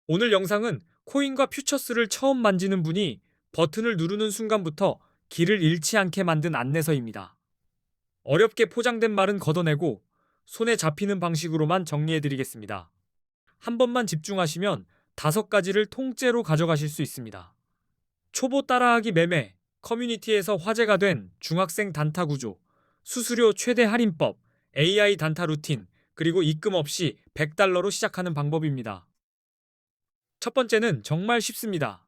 오늘 영상은 코인과 퓨처스를 처음 만지는 분이 버튼을 누르는 순간부터 길을 잃지 않게 만든 안내서입니다. 어렵게 포장된 말은 걷어내고 손에 잡히는 방식으로만 정리해드리겠습니다. 한 번만 집중하시면 5가지를 통째로 가져가실 수 있습니다. 초보 따라하기 매매, 커뮤니티에서 화제가 된 중학생 단타 구조, 수수료 최대 할인법, AI 단타 루틴, 그리고 입금 없이 $100로 시작하는 방법입니다. 첫 번째는 정말 쉽습니다.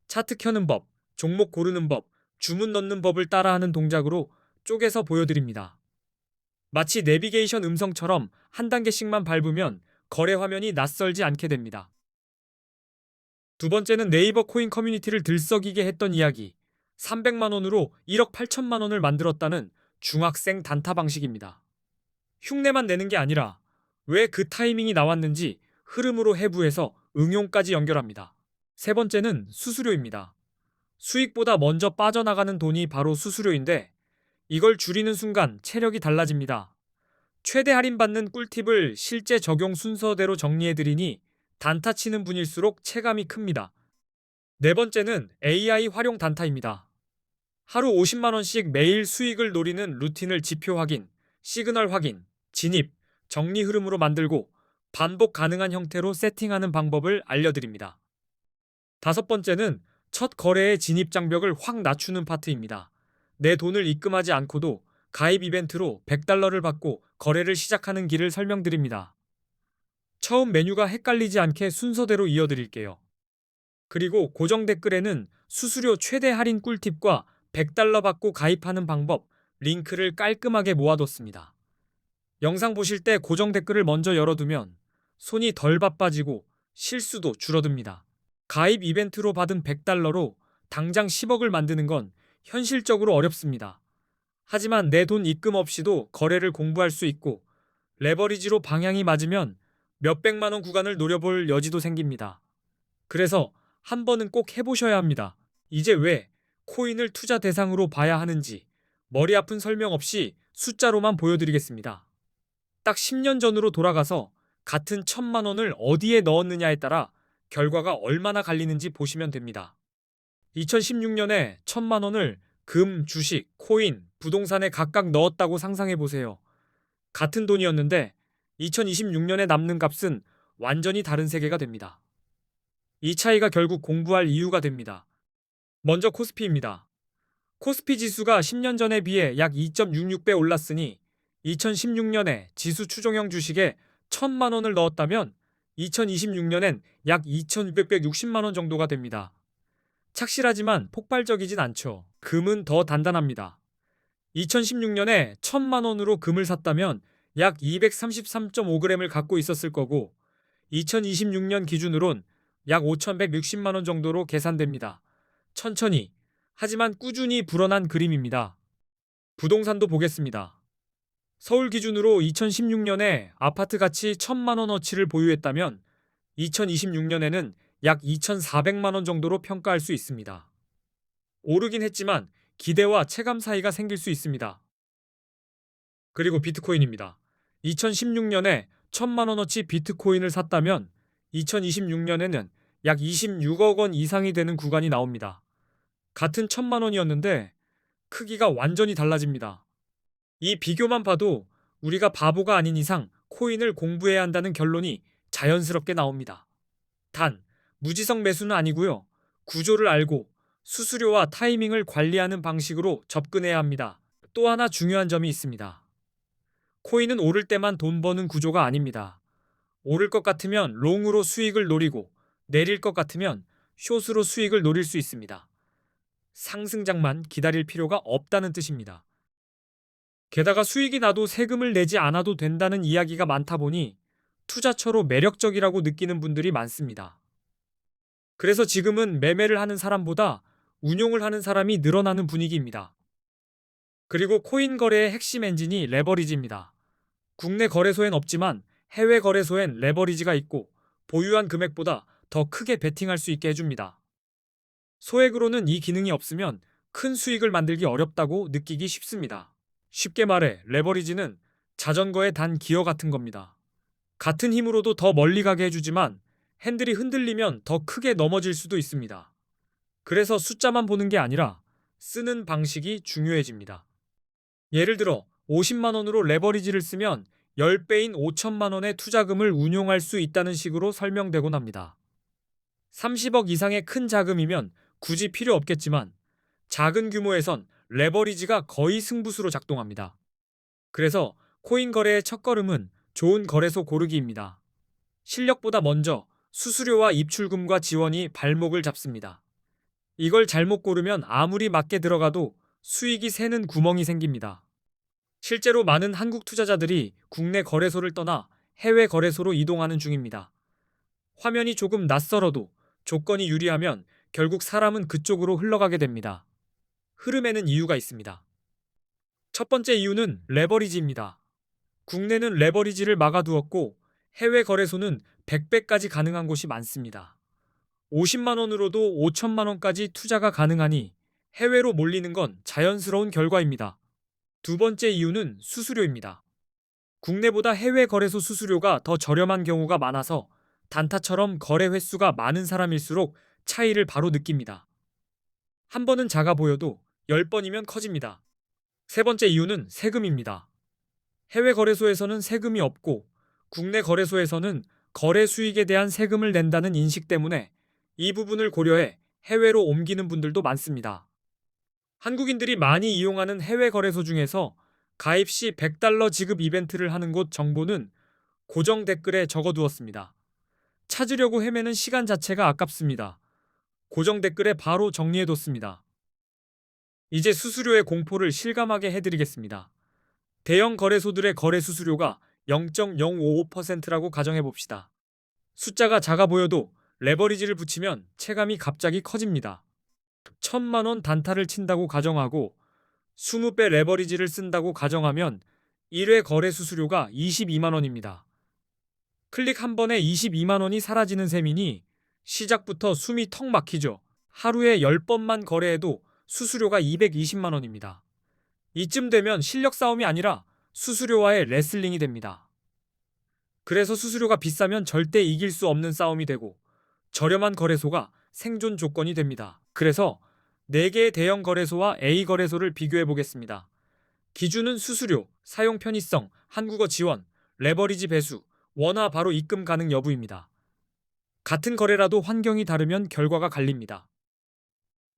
차트 켜는 법, 종목 고르는 법, 주문 넣는 법을 따라하는 동작으로 쪼개서 보여드립니다. 마치 내비게이션 음성처럼 한 단계씩만 밟으면 거래 화면이 낯설지 않게 됩니다. 두 번째는 네이버 코인 커뮤니티를 들썩이게 했던 이야기. 300만 원으로 1억 8천만 원을 만들었다는 중학생 단타 방식입니다. 흉내만 내는 게 아니라 왜 그 타이밍이 나왔는지 흐름으로 해부해서 응용까지 연결합니다. 세 번째는 수수료입니다. 수익보다 먼저 빠져나가는 돈이 바로 수수료인데 이걸 줄이는 순간 체력이 달라집니다. 최대 할인받는 꿀팁을 실제 적용 순서대로 정리해드리니 단타 치는 분일수록 체감이 큽니다. 네 번째는 AI 활용 단타입니다. 하루 50만원씩 매일 수익을 노리는 루틴을 지표 확인, 시그널 확인, 진입, 정리 흐름으로 만들고 반복 가능한 형태로 세팅하는 방법을 알려드립니다. 다섯 번째는 첫 거래의 진입 장벽을 확 낮추는 파트입니다. 내 돈을 입금하지 않고도 가입 이벤트로 $100를 받고 거래를 시작하는 길을 설명드립니다. 처음 메뉴가 헷갈리지 않게 순서대로 이어드릴게요. 그리고 고정 댓글에는 수수료 최대 할인 꿀팁과 $100 받고 가입하는 방법, 링크를 깔끔하게 모아뒀습니다. 영상 보실 때 고정 댓글을 먼저 열어두면 손이 덜 바빠지고 실수도 줄어듭니다. 가입 이벤트로 받은 $100로 당장 10억을 만드는 건 현실적으로 어렵습니다. 하지만 내 돈 입금 없이도 거래를 공부할 수 있고 레버리지로 방향이 맞으면 몇백만 원 구간을 노려볼 여지도 생깁니다. 그래서 한 번은 꼭 해보셔야 합니다. 이제 왜 코인을 투자 대상으로 봐야 하는지 머리 아픈 설명 없이 숫자로만 보여드리겠습니다. 딱 10년 전으로 돌아가서 같은 1,000만 원을 어디에 넣었느냐에 따라 결과가 얼마나 갈리는지 보시면 됩니다. 2016년에 1,000만 원을 금, 주식, 코인, 부동산에 각각 넣었다고 상상해 보세요. 같은 돈이었는데 2026년에 남는 값은 완전히 다른 세계가 됩니다. 이 차이가 결국 공부할 이유가 됩니다. 먼저 코스피입니다. 코스피 지수가 10년 전에 비해 약 2.66배 올랐으니 2016년에 지수 추종형 주식에 1,000만 원을 넣었다면 2026년엔 약 2,660만 원 정도가 됩니다. 착실하지만 폭발적이진 않죠. 금은 더 단단합니다. 2016년에 1,000만 원으로 금을 샀다면 약 233.5g을 갖고 있었을 거고 2026년 기준으론 약 5,160만 원 정도로 계산됩니다. 천천히, 하지만 꾸준히 불어난 그림입니다. 부동산도 보겠습니다. 서울 기준으로 2016년에 아파트 가치 1,000만 원어치를 보유했다면 2026년에는 약 2,400만 원 정도로 평가할 수 있습니다. 오르긴 했지만 기대와 체감 사이가 생길 수 있습니다. 그리고 비트코인입니다. 2016년에 1,000만 원어치 비트코인을 샀다면 2026년에는 약 26억 원 이상이 되는 구간이 나옵니다. 같은 1,000만 원이었는데 크기가 완전히 달라집니다. 이 비교만 봐도 우리가 바보가 아닌 이상 코인을 공부해야 한다는 결론이 자연스럽게 나옵니다. 단, 무지성 매수는 아니고요. 구조를 알고 수수료와 타이밍을 관리하는 방식으로 접근해야 합니다. 또 하나 중요한 점이 있습니다. 코인은 오를 때만 돈 버는 구조가 아닙니다. 오를 것 같으면 롱으로 수익을 노리고 내릴 것 같으면 숏으로 수익을 노릴 수 있습니다. 상승장만 기다릴 필요가 없다는 뜻입니다. 게다가 수익이 나도 세금을 내지 않아도 된다는 이야기가 많다 보니 투자처로 매력적이라고 느끼는 분들이 많습니다. 그래서 지금은 매매를 하는 사람보다 운용을 하는 사람이 늘어나는 분위기입니다. 그리고 코인 거래의 핵심 엔진이 레버리지입니다. 국내 거래소엔 없지만 해외 거래소엔 레버리지가 있고 보유한 금액보다 더 크게 베팅할 수 있게 해줍니다. 소액으로는 이 기능이 없으면 큰 수익을 만들기 어렵다고 느끼기 쉽습니다. 쉽게 말해 레버리지는 자전거의 단 기어 같은 겁니다. 같은 힘으로도 더 멀리 가게 해주지만 핸들이 흔들리면 더 크게 넘어질 수도 있습니다. 그래서 숫자만 보는 게 아니라 쓰는 방식이 중요해집니다. 예를 들어 50만 원으로 레버리지를 쓰면 10배인 5천만 원의 투자금을 운용할 수 있다는 식으로 설명되곤 합니다. 30억 이상의 큰 자금이면 굳이 필요 없겠지만 작은 규모에선 레버리지가 거의 승부수로 작동합니다. 그래서 코인 거래의 첫걸음은 좋은 거래소 고르기입니다. 실력보다 먼저 수수료와 입출금과 지원이 발목을 잡습니다. 이걸 잘못 고르면 아무리 맞게 들어가도 수익이 새는 구멍이 생깁니다. 실제로 많은 한국 투자자들이 국내 거래소를 떠나 해외 거래소로 이동하는 중입니다. 화면이 조금 낯설어도 조건이 유리하면 결국 사람은 그쪽으로 흘러가게 됩니다. 흐름에는 이유가 있습니다. 첫 번째 이유는 레버리지입니다. 국내는 레버리지를 막아두었고 해외 거래소는 100배까지 가능한 곳이 많습니다. 50만 원으로도 5천만 원까지 투자가 가능하니 해외로 몰리는 건 자연스러운 결과입니다. 두 번째 이유는 수수료입니다. 국내보다 해외 거래소 수수료가 더 저렴한 경우가 많아서 단타처럼 거래 횟수가 많은 사람일수록 차이를 바로 느낍니다. 한 번은 작아 보여도 10번이면 커집니다. 세 번째 이유는 세금입니다. 해외 거래소에서는 세금이 없고 국내 거래소에서는 거래 수익에 대한 세금을 낸다는 인식 때문에 이 부분을 고려해 해외로 옮기는 분들도 많습니다. 한국인들이 많이 이용하는 해외 거래소 중에서 가입 시 100달러 지급 이벤트를 하는 곳 정보는 고정 댓글에 적어두었습니다. 찾으려고 헤매는 시간 자체가 아깝습니다. 고정 댓글에 바로 정리해뒀습니다. 이제 수수료의 공포를 실감하게 해드리겠습니다. 대형 거래소들의 거래 수수료가 0.055%라고 가정해봅시다. 숫자가 작아 보여도 레버리지를 붙이면 체감이 갑자기 커집니다. 1,000만 원 단타를 친다고 가정하고 20배 레버리지를 쓴다고 가정하면 1회 거래 수수료가 22만 원입니다. 클릭 한 번에 22만 원이 사라지는 셈이니 시작부터 숨이 턱 막히죠. 하루에 10번만 거래해도 수수료가 220만 원입니다. 이쯤 되면 실력 싸움이 아니라 수수료와의 레슬링이 됩니다. 그래서 수수료가 비싸면 절대 이길 수 없는 싸움이 되고 저렴한 거래소가 생존 조건이 됩니다. 그래서 4개의 대형 거래소와 A 거래소를 비교해 보겠습니다. 기준은 수수료, 사용 편의성, 한국어 지원, 레버리지 배수, 원화 바로 입금 가능 여부입니다. 같은 거래라도 환경이 다르면 결과가 갈립니다.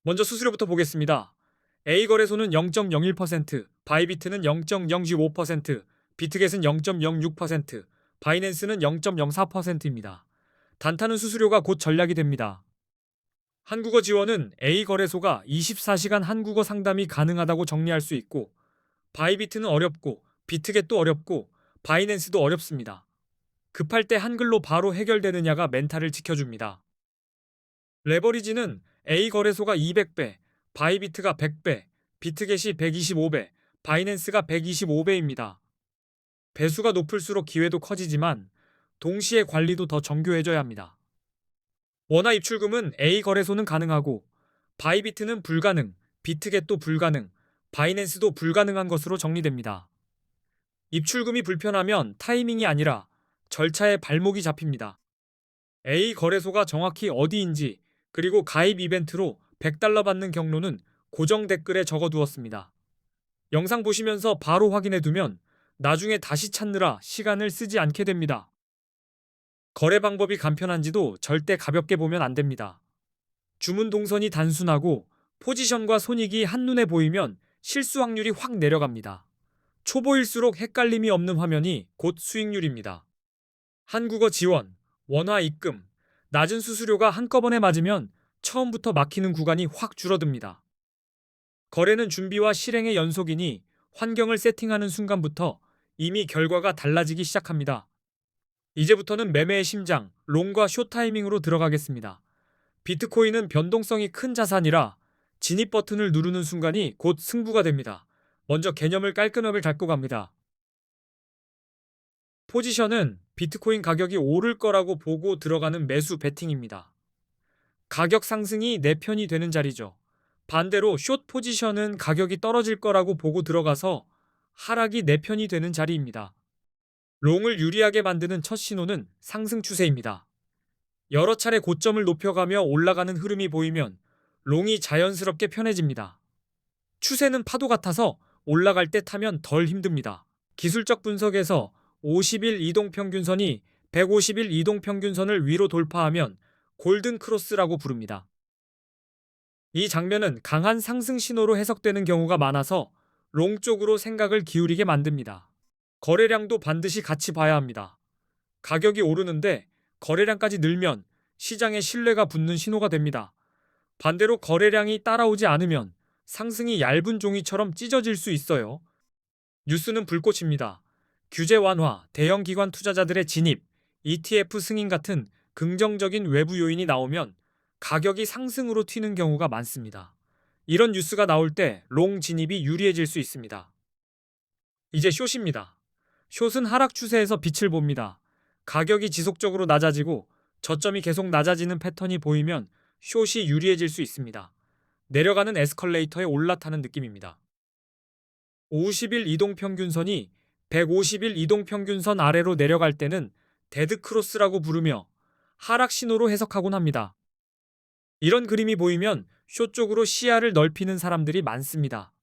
먼저 수수료부터 보겠습니다. A 거래소는 0.01%, 바이비트는 0.095%, 비트겟은 0.06%, 바이낸스는 0.04%입니다. 단타는 수수료가 곧 전략이 됩니다. 한국어 지원은 A 거래소가 24시간 한국어 상담이 가능하다고 정리할 수 있고, 바이비트는 어렵고, 비트겟도 어렵고, 바이낸스도 어렵습니다. 급할 때 한글로 바로 해결되느냐가 멘탈을 지켜줍니다. 레버리지는 A 거래소가 200배, 바이비트가 100배, 비트겟이 125배, 바이낸스가 125배입니다. 배수가 높을수록 기회도 커지지만 동시에 관리도 더 정교해져야 합니다. 원화 입출금은 A 거래소는 가능하고 바이비트는 불가능, 비트겟도 불가능, 바이낸스도 불가능한 것으로 정리됩니다. 입출금이 불편하면 타이밍이 아니라 절차에 발목이 잡힙니다. A 거래소가 정확히 어디인지 그리고 가입 이벤트로 100달러 받는 경로는 고정 댓글에 적어두었습니다. 영상 보시면서 바로 확인해 두면 나중에 다시 찾느라 시간을 쓰지 않게 됩니다. 거래 방법이 간편한지도 절대 가볍게 보면 안 됩니다. 주문 동선이 단순하고 포지션과 손익이 한눈에 보이면 실수 확률이 확 내려갑니다. 초보일수록 헷갈림이 없는 화면이 곧 수익률입니다. 한국어 지원, 원화 입금, 낮은 수수료가 한꺼번에 맞으면 처음부터 막히는 구간이 확 줄어듭니다. 거래는 준비와 실행의 연속이니 환경을 세팅하는 순간부터 이미 결과가 달라지기 시작합니다. 이제부터는 매매의 심장, 롱과 숏 타이밍으로 들어가겠습니다. 비트코인은 변동성이 큰 자산이라 진입 버튼을 누르는 순간이 곧 승부가 됩니다. 먼저 개념을 깔끔하게 잡고 갑니다. 포지션은 비트코인 가격이 오를 거라고 보고 들어가는 매수 베팅입니다. 가격 상승이 내 편이 되는 자리죠. 반대로 숏 포지션은 가격이 떨어질 거라고 보고 들어가서 하락이 내 편이 되는 자리입니다. 롱을 유리하게 만드는 첫 신호는 상승 추세입니다. 여러 차례 고점을 높여가며 올라가는 흐름이 보이면 롱이 자연스럽게 편해집니다. 추세는 파도 같아서 올라갈 때 타면 덜 힘듭니다. 기술적 분석에서 50일 이동평균선이 150일 이동평균선을 위로 돌파하면 골든 크로스라고 부릅니다. 이 장면은 강한 상승 신호로 해석되는 경우가 많아서 롱 쪽으로 생각을 기울이게 만듭니다. 거래량도 반드시 같이 봐야 합니다. 가격이 오르는데 거래량까지 늘면 시장에 신뢰가 붙는 신호가 됩니다. 반대로 거래량이 따라오지 않으면 상승이 얇은 종이처럼 찢어질 수 있어요. 뉴스는 불꽃입니다. 규제 완화, 대형 기관 투자자들의 진입, ETF 승인 같은 긍정적인 외부 요인이 나오면 가격이 상승으로 튀는 경우가 많습니다. 이런 뉴스가 나올 때 롱 진입이 유리해질 수 있습니다. 이제 숏입니다. 숏은 하락 추세에서 빛을 봅니다. 가격이 지속적으로 낮아지고 저점이 계속 낮아지는 패턴이 보이면 숏이 유리해질 수 있습니다. 내려가는 에스컬레이터에 올라타는 느낌입니다. 50일 이동평균선이 150일 이동평균선 아래로 내려갈 때는 데드크로스라고 부르며 하락 신호로 해석하곤 합니다. 이런 그림이 보이면 숏 쪽으로 시야를 넓히는 사람들이 많습니다.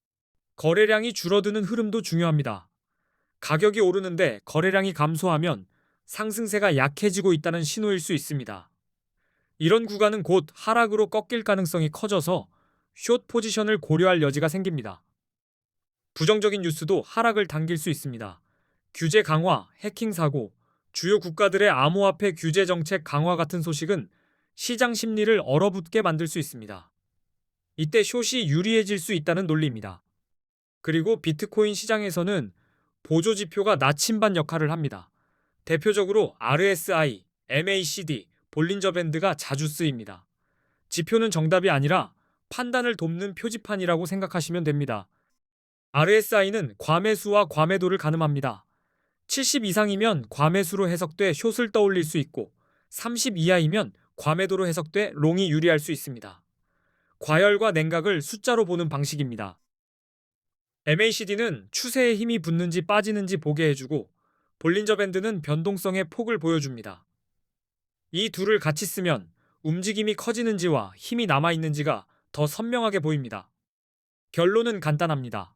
거래량이 줄어드는 흐름도 중요합니다. 가격이 오르는데 거래량이 감소하면 상승세가 약해지고 있다는 신호일 수 있습니다. 이런 구간은 곧 하락으로 꺾일 가능성이 커져서 숏 포지션을 고려할 여지가 생깁니다. 부정적인 뉴스도 하락을 당길 수 있습니다. 규제 강화, 해킹 사고, 주요 국가들의 암호화폐 규제 정책 강화 같은 소식은 시장 심리를 얼어붙게 만들 수 있습니다. 이때 숏이 유리해질 수 있다는 논리입니다. 그리고 비트코인 시장에서는 보조 지표가 나침반 역할을 합니다. 대표적으로 RSI, MACD, 볼린저 밴드가 자주 쓰입니다. 지표는 정답이 아니라 판단을 돕는 표지판이라고 생각하시면 됩니다. RSI는 과매수와 과매도를 가늠합니다. 70 이상이면 과매수로 해석돼 숏을 떠올릴 수 있고 30 이하이면 과매도로 해석돼 롱이 유리할 수 있습니다. 과열과 냉각을 숫자로 보는 방식입니다. MACD는 추세에 힘이 붙는지 빠지는지 보게 해주고 볼린저 밴드는 변동성의 폭을 보여줍니다. 이 둘을 같이 쓰면 움직임이 커지는지와 힘이 남아있는지가 더 선명하게 보입니다. 결론은 간단합니다.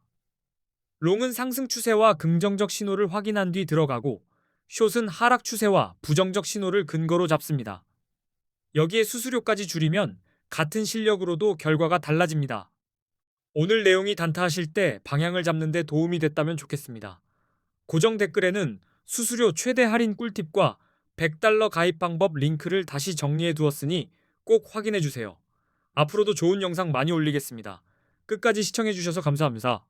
롱은 상승 추세와 긍정적 신호를 확인한 뒤 들어가고 숏은 하락 추세와 부정적 신호를 근거로 잡습니다. 여기에 수수료까지 줄이면 같은 실력으로도 결과가 달라집니다. 오늘 내용이 단타하실 때 방향을 잡는 데 도움이 됐다면 좋겠습니다. 고정 댓글에는 수수료 최대 할인 꿀팁과 $100 가입 방법 링크를 다시 정리해 두었으니 꼭 확인해 주세요. 앞으로도 좋은 영상 많이 올리겠습니다. 끝까지 시청해 주셔서 감사합니다.